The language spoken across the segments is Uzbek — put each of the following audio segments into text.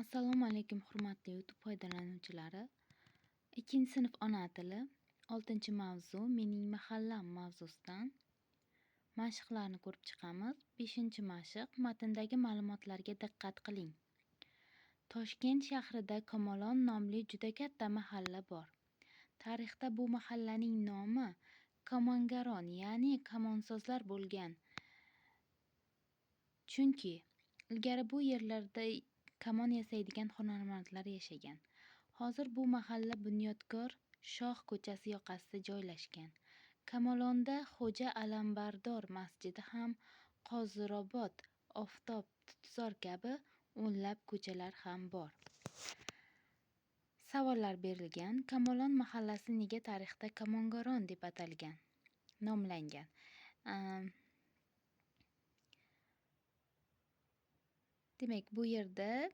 Assalomu alaykum hurmatli YouTube foydalanuvchilari. 2-sinf ona tili 6-mavzu mening mahallam mavzusidan mashqlarni ko'rib chiqamiz. 5-mashq matndagi ma'lumotlarga diqqat qiling. Toshkent shahrida Kamolon nomli juda katta mahalla bor. Tarixda bu mahallaning nomi Kamongaron, ya'ni kamonsozlar bo'lgan. Chunki ilgari bu yerlarda kamon yasaydigan hunarmandlar yashagan. Hozir bu mahalla Bunyodkor Shoh ko'chasi yoqasida joylashgan. Kamolonda Xo'ja Alambardor masjidi ham, Qozirobod, Oftob, Tutzor kabi o'nlab ko'chalar ham bor. Savollar berilgan. Kamolon mahallasi nega tarixda Kamongaron deb atalgan, nomlangan? Demak, bu yerda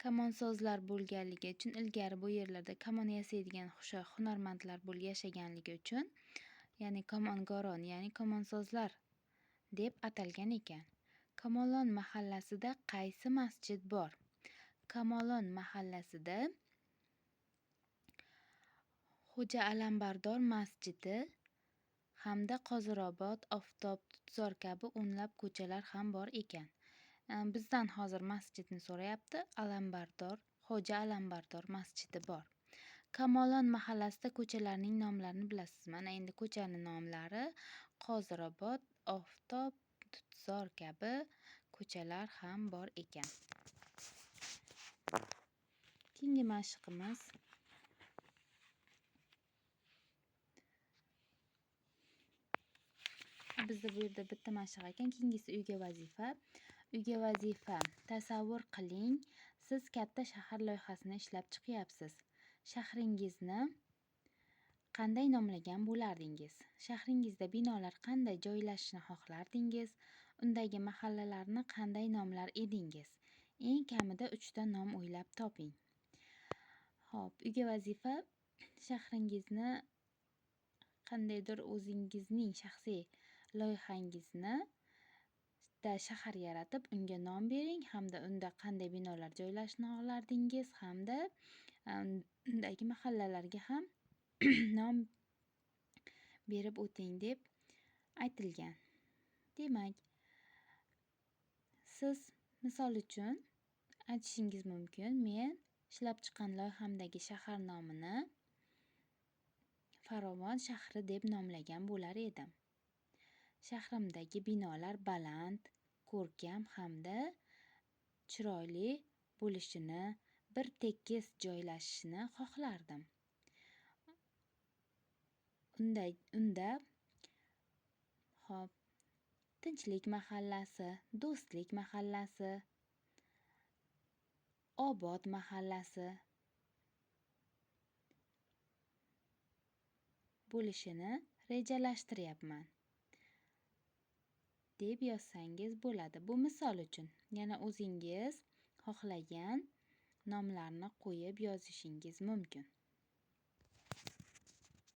kamonsozlar bo'lganligi uchun, ilgari bu yerlarda kamon yasaydigan hunarmandlar yashaganligi uchun, ya'ni Kamongaron, ya'ni kamonsozlar deb atalgan ekan. Kamolon mahallasida qaysi masjid bor? Kamolon mahallasida Xo'ja Alambardor masjidi hamda Qozirobod, Oftob, Tutzor kabi o'nlab ko'chalar ham bor ekan. Bizdan hozir masjidni so'rayapti. Xo'ja Alambardor masjidi bor. Kamolon mahallasida ko'chalarning nomlarini bilasizmi? Mana endi ko'chaning nomlari Qozirobod, Oftob, Tutzor kabi ko'chalar ham bor ekan. Keyingi mashqimiz bizda bu yerda bitta mashq ekan. Keyingisi uyga vazifa. Uyga vazifa. Tasavvur qiling, siz katta shahar loyihasini ishlab chiqyapsiz. Shahringizni qanday nomlagan bo'lardingiz? Shahringizda binolar qanday joylashishini xohlardingiz? Undagi mahallalarni qanday nomlar edingiz? Eng kamida 3 ta nom o'ylab toping. Xo'p, uyga vazifa. Shahringizni qandaydir o'zingizning shaxsiy loyihangizni shahar yaratib, unga nom bering hamda unda qanday binolar joylashishini xohlardingiz hamda undagi mahallalarga ham nom berib o'ting deb aytilgan. Demak, siz misol uchun aytishingiz mumkin, men ishlab chiqqan loyihamdagi shahar nomini Farovon shahri deb nomlagan bo'lar edim. Shahrimdagi binolar baland, ko'rkam hamda chiroyli bo'lishini, bir tekis joylashishini xohlardim. Unda Tinchlik mahallasi, Do'stlik mahallasi, Obod mahallasi bo'lishini rejalashtiryapman deb yozsangiz bo'ladi. Bu misol uchun. Yana o'zingiz xohlagan nomlarni qo'yib yozishingiz mumkin.